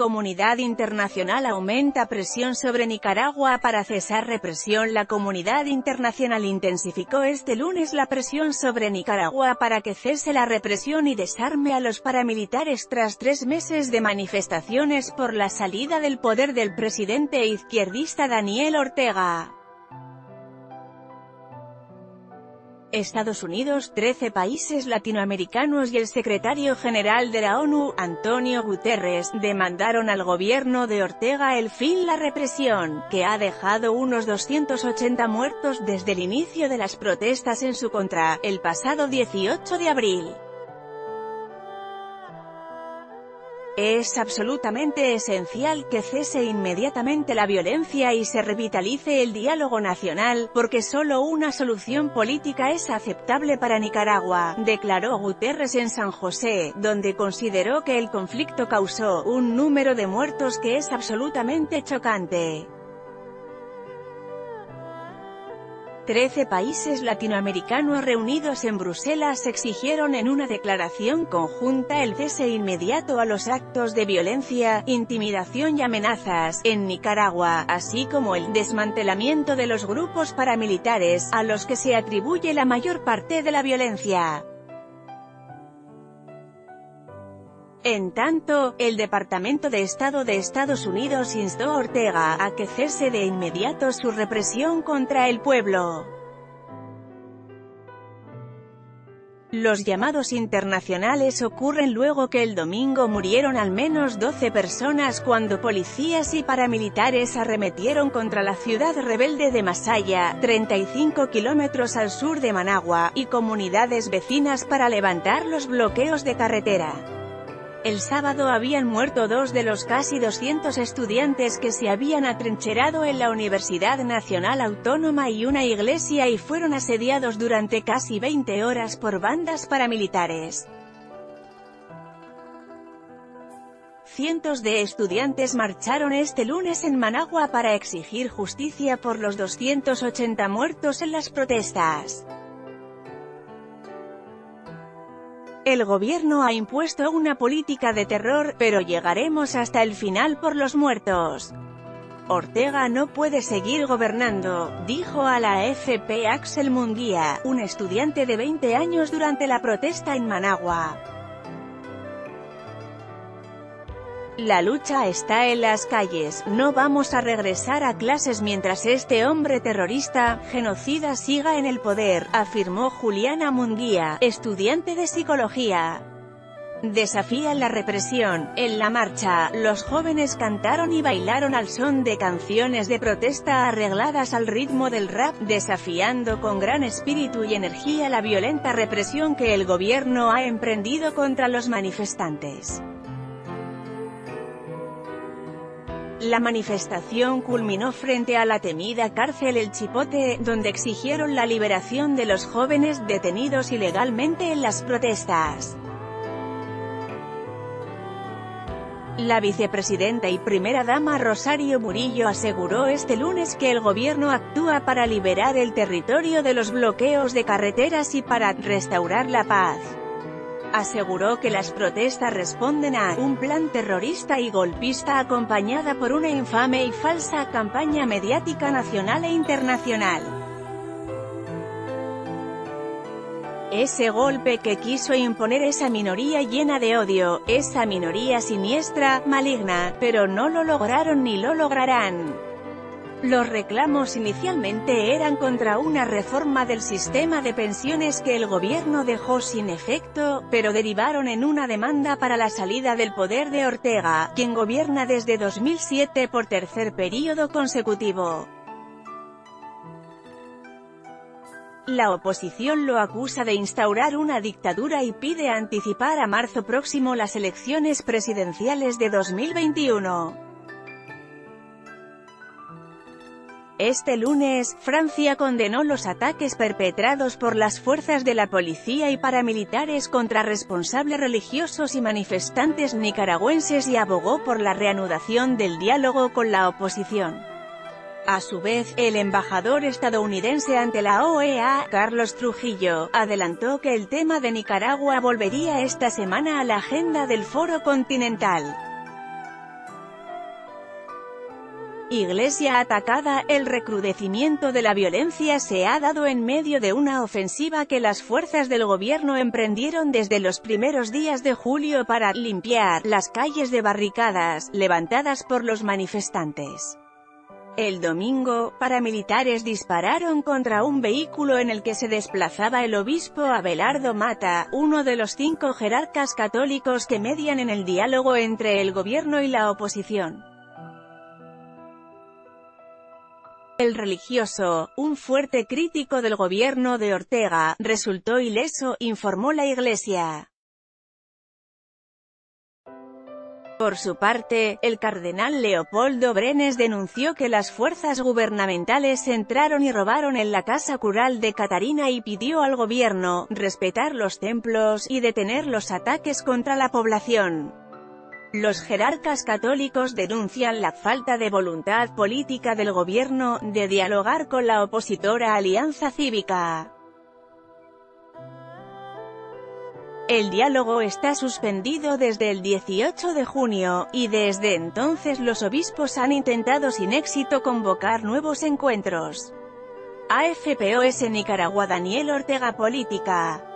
Comunidad internacional aumenta presión sobre Nicaragua para cesar represión. La comunidad internacional intensificó este lunes la presión sobre Nicaragua para que cese la represión y desarme a los paramilitares tras 3 meses de manifestaciones por la salida del poder del presidente izquierdista Daniel Ortega. Estados Unidos, 13 países latinoamericanos y el secretario general de la ONU, Antonio Guterres, demandaron al gobierno de Ortega el fin de la represión, que ha dejado unos 280 muertos desde el inicio de las protestas en su contra, el pasado 18 de abril. Es absolutamente esencial que cese inmediatamente la violencia y se revitalice el diálogo nacional, porque solo una solución política es aceptable para Nicaragua, declaró Guterres en San José, donde consideró que el conflicto causó un número de muertos que es absolutamente chocante. 13 países latinoamericanos reunidos en Bruselas exigieron en una declaración conjunta el cese inmediato a los actos de violencia, intimidación y amenazas en Nicaragua, así como el desmantelamiento de los grupos paramilitares, a los que se atribuye la mayor parte de la violencia. En tanto, el Departamento de Estado de Estados Unidos instó a Ortega a que cese de inmediato su represión contra el pueblo. Los llamados internacionales ocurren luego que el domingo murieron al menos 12 personas cuando policías y paramilitares arremetieron contra la ciudad rebelde de Masaya, 35 kilómetros al sur de Managua, y comunidades vecinas para levantar los bloqueos de carretera. El sábado habían muerto 2 de los casi 200 estudiantes que se habían atrincherado en la Universidad Nacional Autónoma y una iglesia y fueron asediados durante casi 20 horas por bandas paramilitares. Cientos de estudiantes marcharon este lunes en Managua para exigir justicia por los 280 muertos en las protestas. El gobierno ha impuesto una política de terror, pero llegaremos hasta el final por los muertos. Ortega no puede seguir gobernando, dijo a la AFP Axel Munguía, un estudiante de 20 años durante la protesta en Managua. La lucha está en las calles, no vamos a regresar a clases mientras este hombre terrorista, genocida siga en el poder, afirmó Juliana Munguía, estudiante de psicología. Desafían la represión. En la marcha, los jóvenes cantaron y bailaron al son de canciones de protesta arregladas al ritmo del rap, desafiando con gran espíritu y energía la violenta represión que el gobierno ha emprendido contra los manifestantes. La manifestación culminó frente a la temida cárcel El Chipote, donde exigieron la liberación de los jóvenes detenidos ilegalmente en las protestas. La vicepresidenta y primera dama Rosario Murillo aseguró este lunes que el gobierno actúa para liberar el territorio de los bloqueos de carreteras y para restaurar la paz. Aseguró que las protestas responden a un plan terrorista y golpista acompañada por una infame y falsa campaña mediática nacional e internacional. Ese golpe que quiso imponer esa minoría llena de odio, esa minoría siniestra, maligna, pero no lo lograron ni lo lograrán. Los reclamos inicialmente eran contra una reforma del sistema de pensiones que el gobierno dejó sin efecto, pero derivaron en una demanda para la salida del poder de Ortega, quien gobierna desde 2007 por tercer período consecutivo. La oposición lo acusa de instaurar una dictadura y pide anticipar a marzo próximo las elecciones presidenciales de 2021. Este lunes, Francia condenó los ataques perpetrados por las fuerzas de la policía y paramilitares contra responsables religiosos y manifestantes nicaragüenses y abogó por la reanudación del diálogo con la oposición. A su vez, el embajador estadounidense ante la OEA, Carlos Trujillo, adelantó que el tema de Nicaragua volvería esta semana a la agenda del Foro Continental. Iglesia atacada. El recrudecimiento de la violencia se ha dado en medio de una ofensiva que las fuerzas del gobierno emprendieron desde los primeros días de julio para limpiar las calles de barricadas levantadas por los manifestantes. El domingo, paramilitares dispararon contra un vehículo en el que se desplazaba el obispo Abelardo Mata, uno de los 5 jerarcas católicos que median en el diálogo entre el gobierno y la oposición. El religioso, un fuerte crítico del gobierno de Ortega, resultó ileso, informó la Iglesia. Por su parte, el cardenal Leopoldo Brenes denunció que las fuerzas gubernamentales entraron y robaron en la casa cural de Catarina y pidió al gobierno respetar los templos y detener los ataques contra la población. Los jerarcas católicos denuncian la falta de voluntad política del gobierno de dialogar con la opositora Alianza Cívica. El diálogo está suspendido desde el 18 de junio, y desde entonces los obispos han intentado sin éxito convocar nuevos encuentros. AFPOS Nicaragua. Daniel Ortega. Política.